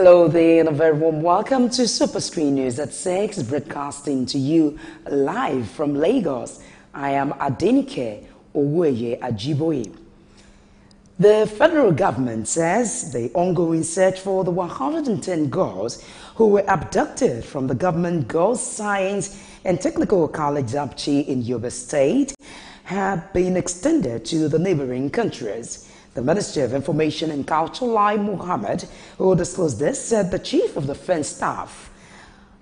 Hello there and a very warm welcome to SuperScreen News at 6, broadcasting to you live from Lagos. I am Adenike Oweye Ajiboye. The federal government says the ongoing search for the 110 girls who were abducted from the government Girls Science and Technical College Zapchi in Yobe State had been extended to the neighboring countries. The Minister of Information and Culture, Lai Mohammed, who disclosed this, said the Chief of Defense Staff,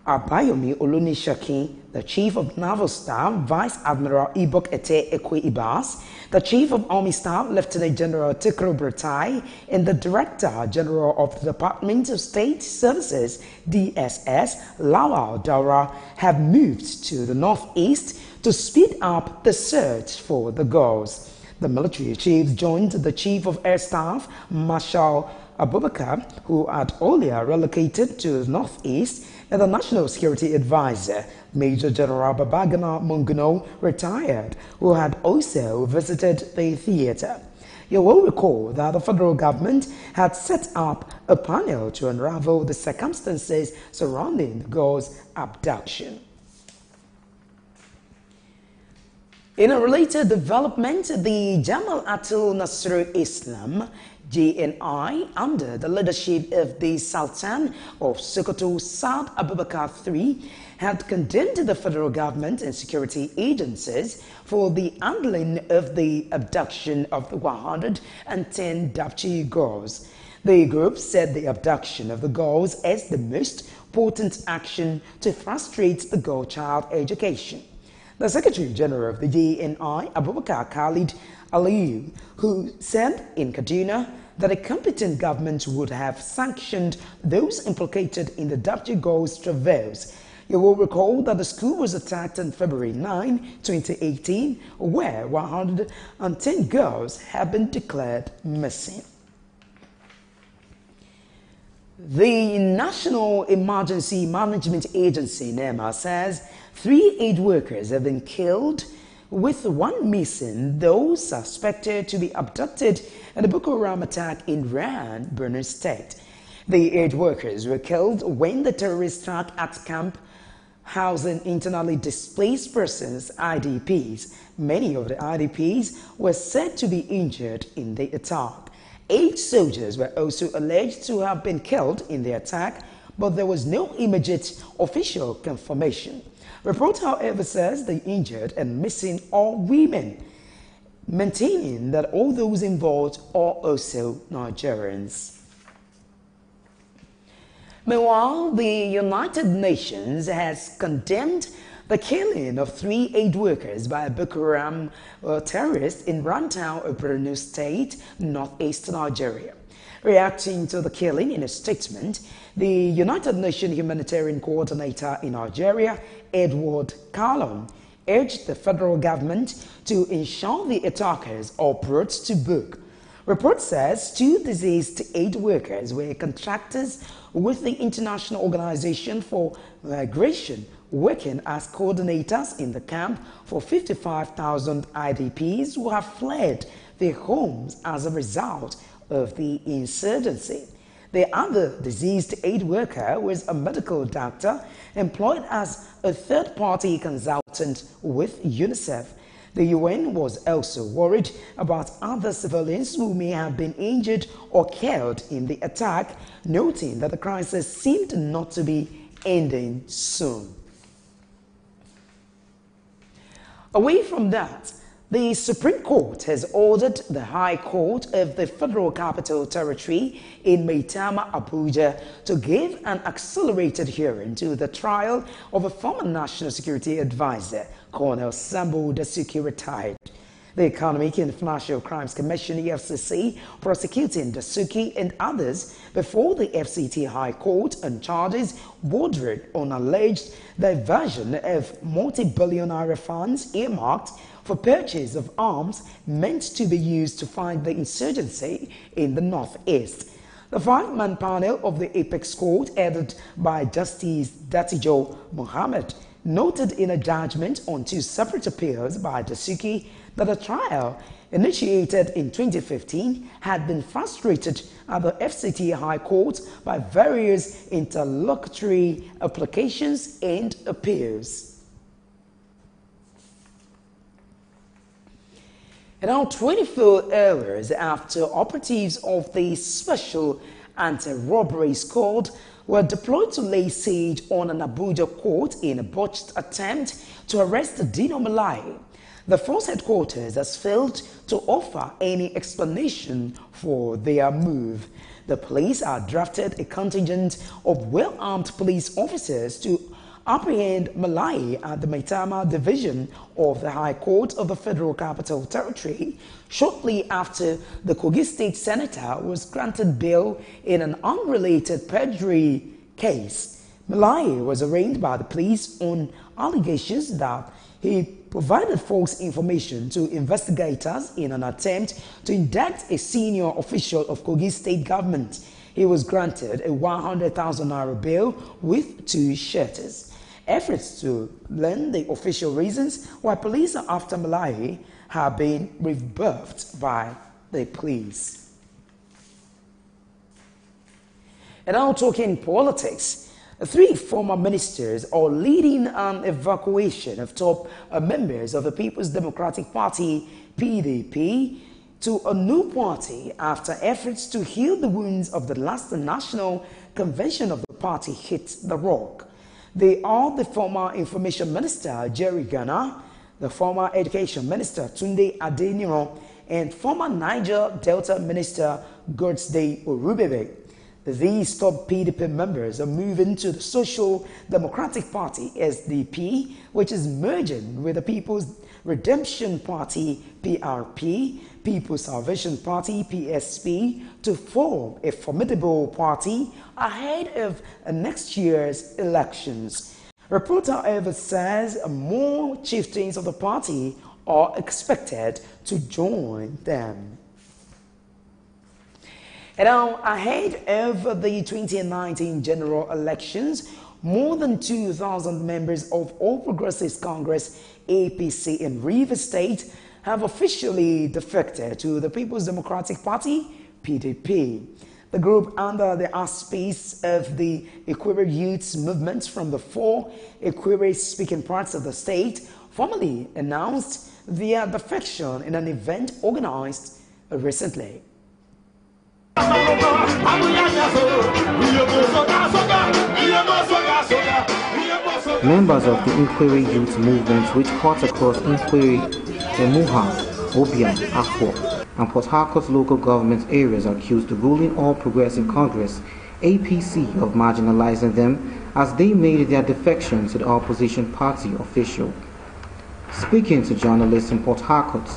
Abayomi Olunishakin, the Chief of Naval Staff, Vice Admiral Ibok Ete Ekwe Ibas, the Chief of Army Staff, Lieutenant General Tikro Bertai, and the Director General of the Department of State Services, DSS, Lawal Daura, have moved to the northeast to speed up the search for the girls. The military chiefs joined the Chief of Air Staff, Marshal Abubakar, who had earlier relocated to the northeast, and the National Security Advisor, Major General Babagana Munguno, retired, who had also visited the theater. You will recall that the federal government had set up a panel to unravel the circumstances surrounding the girls' abduction. In a related development, the Jamal Atul Nasrul Islam JNI, under the leadership of the Sultan of Sokoto Saad Abubakar III, had condemned the federal government and security agencies for the handling of the abduction of the 110 Dapchi girls. The group said the abduction of the girls is the most potent action to frustrate the girl child education. The Secretary General of the JNI, Abubakar Khalid Aliyu, who said in Kaduna that a competent government would have sanctioned those implicated in the Dapchi girls' travails. You will recall that the school was attacked on February 9, 2018, where 110 girls have been declared missing. The National Emergency Management Agency, NEMA, says 3 aid workers have been killed, with 1 missing, those suspected to be abducted in the Boko Haram attack in Ran, Borno State. The aid workers were killed when the terrorists struck at camp housing internally displaced persons, IDPs. Many of the IDPs were said to be injured in the attack. 8 soldiers were also alleged to have been killed in the attack, but there was no immediate official confirmation. Report, however, says the injured and missing are women, maintaining that all those involved are also Nigerians. Meanwhile, the United Nations has condemned the killing of 3 aid workers by Boko Haram terrorists in Rantown, Borno State, northeast Nigeria. Reacting to the killing in a statement, the United Nations Humanitarian Coordinator in Nigeria, Edward Callum, urged the federal government to ensure the attackers are brought to book. Report says 2 deceased aid workers were contractors with the International Organization for Migration, working as coordinators in the camp for 55,000 IDPs who have fled their homes as a result of the insurgency. The other deceased aid worker was a medical doctor employed as a third-party consultant with UNICEF. The UN was also worried about other civilians who may have been injured or killed in the attack, noting that the crisis seemed not to be ending soon. Away from that, the Supreme Court has ordered the High Court of the Federal Capital Territory in Maitama, Abuja, to give an accelerated hearing to the trial of a former National Security Advisor, Colonel Sambo Dasuki, retired. The Economic and Financial Crimes Commission, EFCC, prosecuting Dasuki and others before the FCT High Court on charges bordering on alleged diversion of multi-billion-naira funds earmarked for purchase of arms meant to be used to fight the insurgency in the northeast. The 5-man panel of the Apex Court, headed by Justice Datijo Mohammed, noted in a judgment on 2 separate appeals by Dasuki that the trial, initiated in 2015, had been frustrated at the FCT High Court by various interlocutory applications and appeals. And now 24 hours after operatives of the Special Anti-Robbery Squad were deployed to lay siege on an Abuja court in a botched attempt to arrest Dino Malai, the force headquarters has failed to offer any explanation for their move. The police have drafted a contingent of well-armed police officers to apprehend Malai at the Maitama Division of the High Court of the Federal Capital Territory shortly after the Kogi State Senator was granted bail in an unrelated perjury case. Malai was arraigned by the police on allegations that he provided false information to investigators in an attempt to indict a senior official of Kogi State government. He was granted a 100,000 naira bail with 2 shutters. Efforts to learn the official reasons why police are after Malai have been rebuffed by the police. And now talking politics. 3 former ministers are leading an evacuation of top members of the People's Democratic Party, PDP, to a new party after efforts to heal the wounds of the last national convention of the party hit the rock. They are the former Information Minister, Jerry Ghana, the former Education Minister, Tunde Adeniro, and former Niger Delta Minister, Godsday Orubebe. These top PDP members are moving to the Social Democratic Party, SDP, which is merging with the People's Redemption Party, PRP, People's Salvation Party, PSP, to form a formidable party ahead of next year's elections. Reporter however says more chieftains of the party are expected to join them. And now, ahead of the 2019 general elections, more than 2,000 members of All Progressives Congress, APC in Rivers State, have officially defected to the People's Democratic Party, PDP. The group, under the auspice of the Equerry Youths Movement from the 4 Equerry-speaking parts of the state, formally announced their defection in an event organized recently. Members of the Inquiry Youth Movement, which cuts across Inquiry, Emuha, Obiam, Akwa, and Port Harcourt local government areas, accused the ruling All Progressive Congress, APC, of marginalizing them as they made their defection to the opposition party official. Speaking to journalists in Port Harcourt,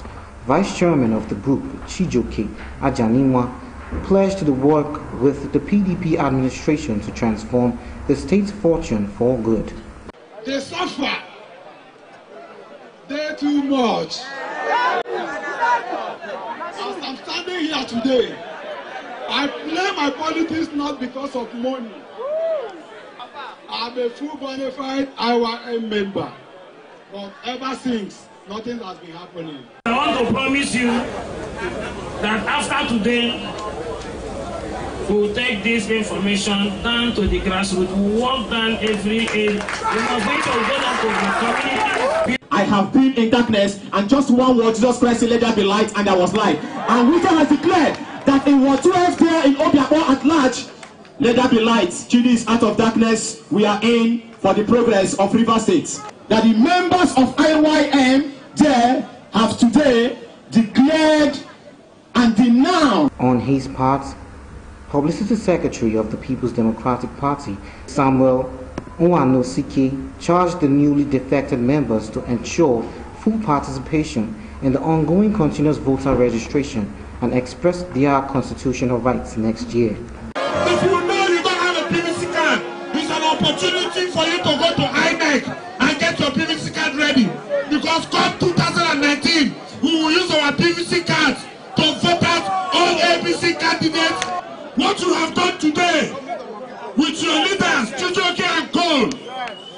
Vice Chairman of the group, Chijoke Ajanimwa, pledged to work with the PDP administration to transform the state's fortune for good. They suffer. They're too much. As I'm standing here today, I play my politics not because of money. I'm a full bona fide IYM member. But ever since, nothing has been happening. I want to promise you that after today, we will take this information down to the grassroots. We will walk down every age. We must wait till we go down to the community. I have been in darkness, and just one word, Jesus Christ said, let there be light, and there was light. And Richard has declared that in Ward 12 there in Obiabo at large, let there be light. Chile is out of darkness. We are in for the progress of River State. That the members of IYM there have today declared and denounced. On his part, Publicity Secretary of the People's Democratic Party, Samuel Nwanosike, charged the newly defected members to ensure full participation in the ongoing continuous voter registration and express their constitutional rights next year. If you know you don't have a PVC card, it's an opportunity for you to go to INEC and get your PVC card ready. Because come 2019, we will use our PVC cards to vote out all APC candidates. What you have done today with your leaders, Chijoke and Cole,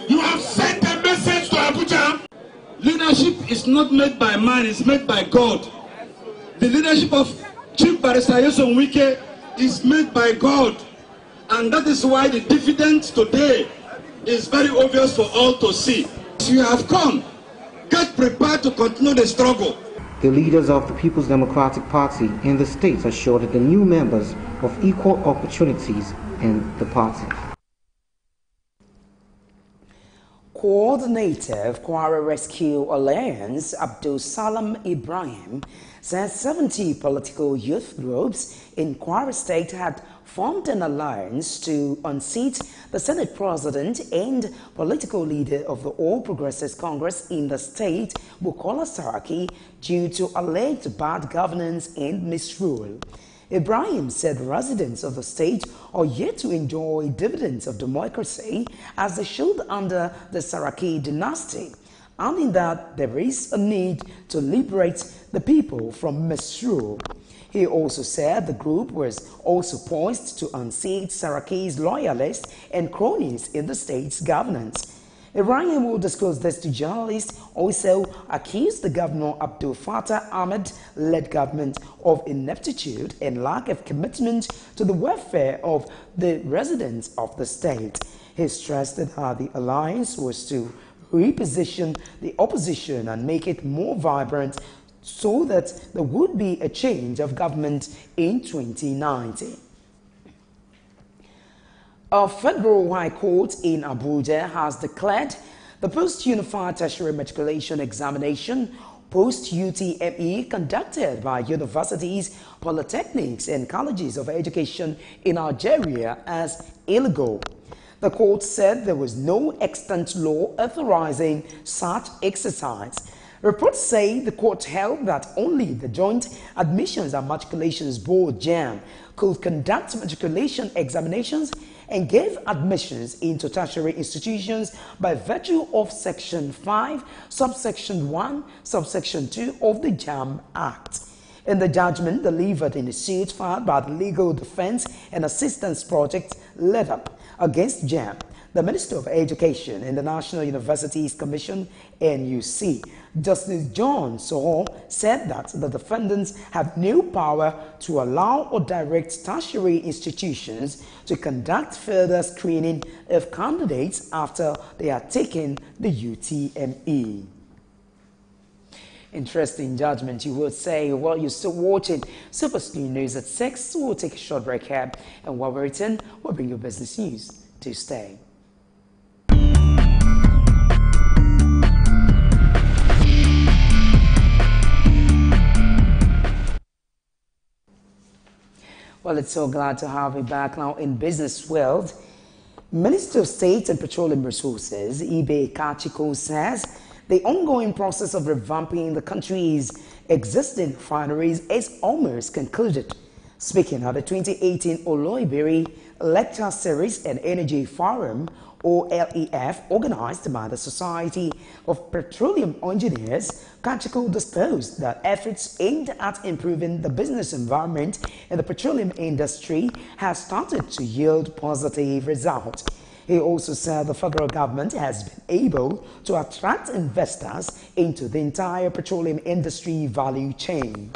you have sent a message not made by man, it's made by God. The leadership of Chief Barrister Nyesom Wike is made by God. And that is why the dividend today is very obvious for all to see. You have come, get prepared to continue the struggle. The leaders of the People's Democratic Party in the states assured the new members of equal opportunities in the party. Coordinator of Kwara Rescue Alliance, Abdul Salam Ibrahim, says 70 political youth groups in Kwara State had formed an alliance to unseat the Senate President and political leader of the All Progressives Congress in the state, Bukola Saraki, due to alleged bad governance and misrule. Ibrahim said residents of the state are yet to enjoy dividends of democracy as they should under the Saraki dynasty, adding that there is a need to liberate the people from misrule. He also said the group was also poised to unseat Saraki's loyalists and cronies in the state's governance. Ibrahim will disclose this to journalists, also accused the Governor Abdul Fattah Ahmed-led government of ineptitude and lack of commitment to the welfare of the residents of the state. He stressed that the alliance was to reposition the opposition and make it more vibrant so that there would be a change of government in 2019. A federal high court in Abuja has declared the post-unified tertiary matriculation examination post-UTME conducted by universities, polytechnics and colleges of education in Nigeria as illegal. The court said there was no extant law authorizing such exercise. Reports say the court held that only the Joint Admissions and Matriculations Board (JAM) could conduct matriculation examinations and gave admissions into tertiary institutions by virtue of Section 5, Subsection 1, Subsection 2 of the JAM Act. In the judgment delivered in a suit filed by the Legal Defense and Assistance Project (LEDA) against JAM, the Minister of Education and the National Universities Commission (NUC), Justice John Soho, said that the defendants have no power to allow or direct tertiary institutions to conduct further screening of candidates after they are taken the UTME. Interesting judgment, you would say. Well, you're still watching SuperScreen News at 6. We'll take a short break here, and while we return, we'll bring you business news. Do stay. Well, it's so glad to have you back now in business world. Minister of State and Petroleum Resources, Ibe Kachiko, says the ongoing process of revamping the country's existing refineries is almost concluded. Speaking at the 2018 Oloibiri Lecture Series and Energy Forum, OLEF, organized by the Society of Petroleum Engineers, Kachiko disclosed that efforts aimed at improving the business environment in the petroleum industry have started to yield positive results. He also said the federal government has been able to attract investors into the entire petroleum industry value chain.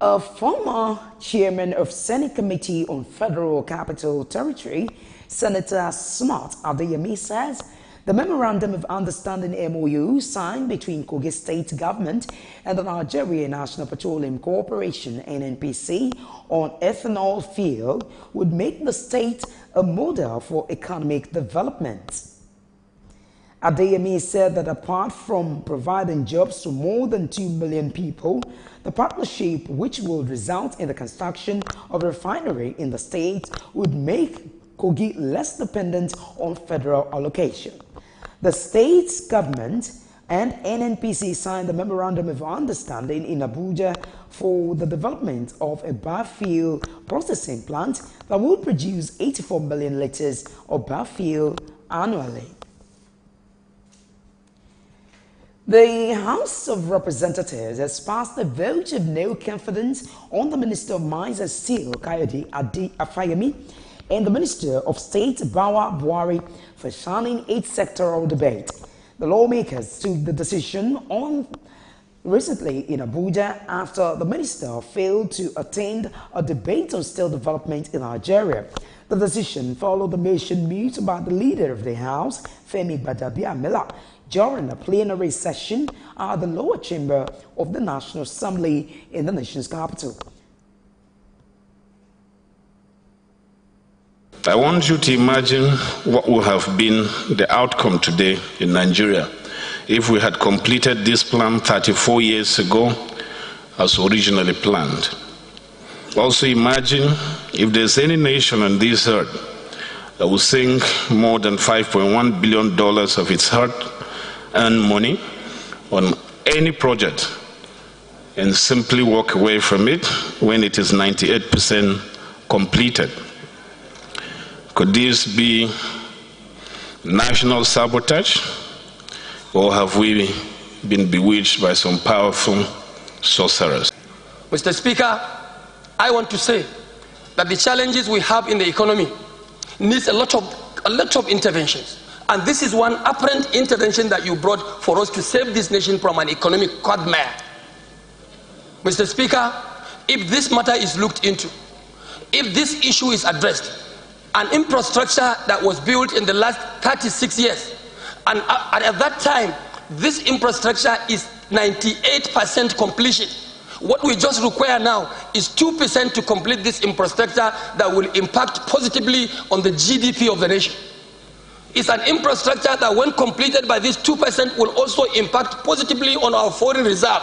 A former chairman of Senate Committee on Federal Capital Territory, Senator Smart Adeyemi, says the Memorandum of Understanding MOU signed between Kogi State Government and the Nigerian National Petroleum Corporation (NNPC) on ethanol field would make the state a model for economic development. Adeyemi said that apart from providing jobs to more than 2 million people, the partnership, which will result in the construction of a refinery in the state, would make Kogi less dependent on federal allocation. The state government and NNPC signed the Memorandum of Understanding in Abuja for the development of a biofuel processing plant that would produce 84 million liters of biofuel annually. The House of Representatives has passed a vote of no confidence on the Minister of Mines and Steel, Kayode Afayemi, and the Minister of State, Bawa Buhari, for shunning each sectoral debate. The lawmakers took the decision on recently in Abuja after the minister failed to attend a debate on steel development in Nigeria. The decision followed the mission meet by the leader of the House, Femi Gbadabiamila, during a plenary session at the lower chamber of the National Assembly in the nation's capital. I want you to imagine what would have been the outcome today in Nigeria if we had completed this plan 34 years ago as originally planned. Also imagine if there's any nation on this earth that will sink more than $5.1 billion of its hard-earned money on any project and simply walk away from it when it is 98% completed. Could this be national sabotage, or have we been bewitched by some powerful sorcerers? Mr. Speaker, I want to say that the challenges we have in the economy needs a lot of interventions. And this is one apparent intervention that you brought for us to save this nation from an economic quagmire. Mr. Speaker, if this matter is looked into, if this issue is addressed, an infrastructure that was built in the last 36 years, and at that time, this infrastructure is 98% completion. What we just require now is 2% to complete this infrastructure that will impact positively on the GDP of the nation. It's an infrastructure that when completed by this 2% will also impact positively on our foreign reserve.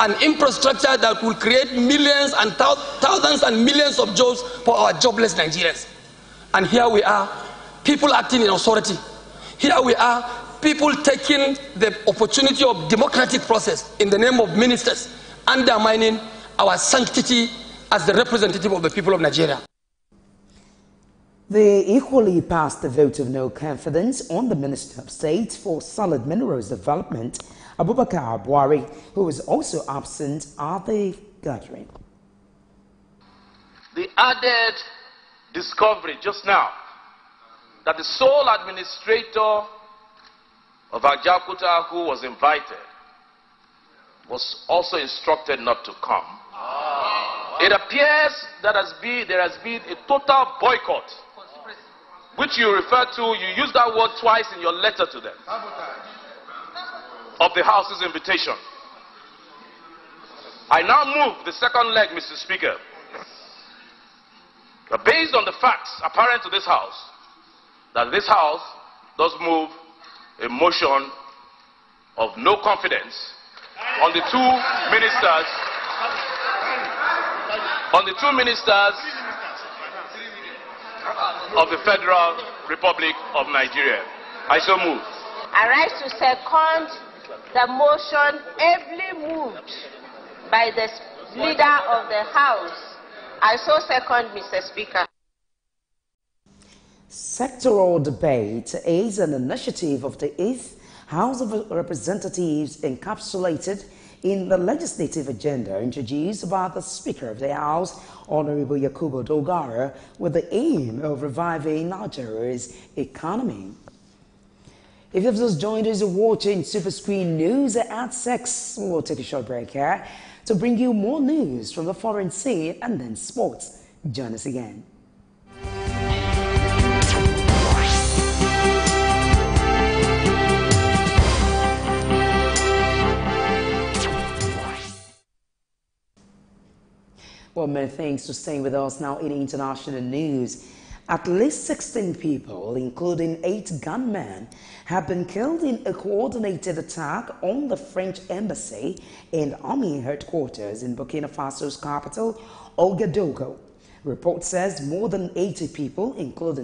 An infrastructure that will create millions and thousands and millions of jobs for our jobless Nigerians. And here we are, people acting in authority. Here we are, people taking the opportunity of democratic process in the name of ministers, undermining our sanctity as the representative of the people of Nigeria. They equally passed the vote of no confidence on the Minister of State for Solid Minerals Development, Abubakar Buhari, who was also absent at the gathering. The added discovery just now that the sole administrator of Ajaokuta who was invited was also instructed not to come. It appears that there has been a total boycott, which you refer to, you used that word twice in your letter to them, of the House's invitation. I now move the second leg, Mr. Speaker. Based on the facts apparent to this House, that this House does move a motion of no confidence on the two ministers of the Federal Republic of Nigeria. I so move. I rise to second the motion ably moved by the leader of the House. I so second, Mr. Speaker. Sectoral debate is an initiative of the 8th House of Representatives encapsulated in the legislative agenda introduced by the Speaker of the House, Honorable Yakubu Dogara, with the aim of reviving Nigeria's economy. If you've just joined us watching SuperScreen News at 6, we'll take a short break here to bring you more news from the foreign scene and then sports. Join us again. Well, many thanks for staying with us now in international news. At least 16 people, including 8 gunmen, have been killed in a coordinated attack on the French embassy and army headquarters in Burkina Faso's capital, Ouagadougou. Report says more than 80 people, including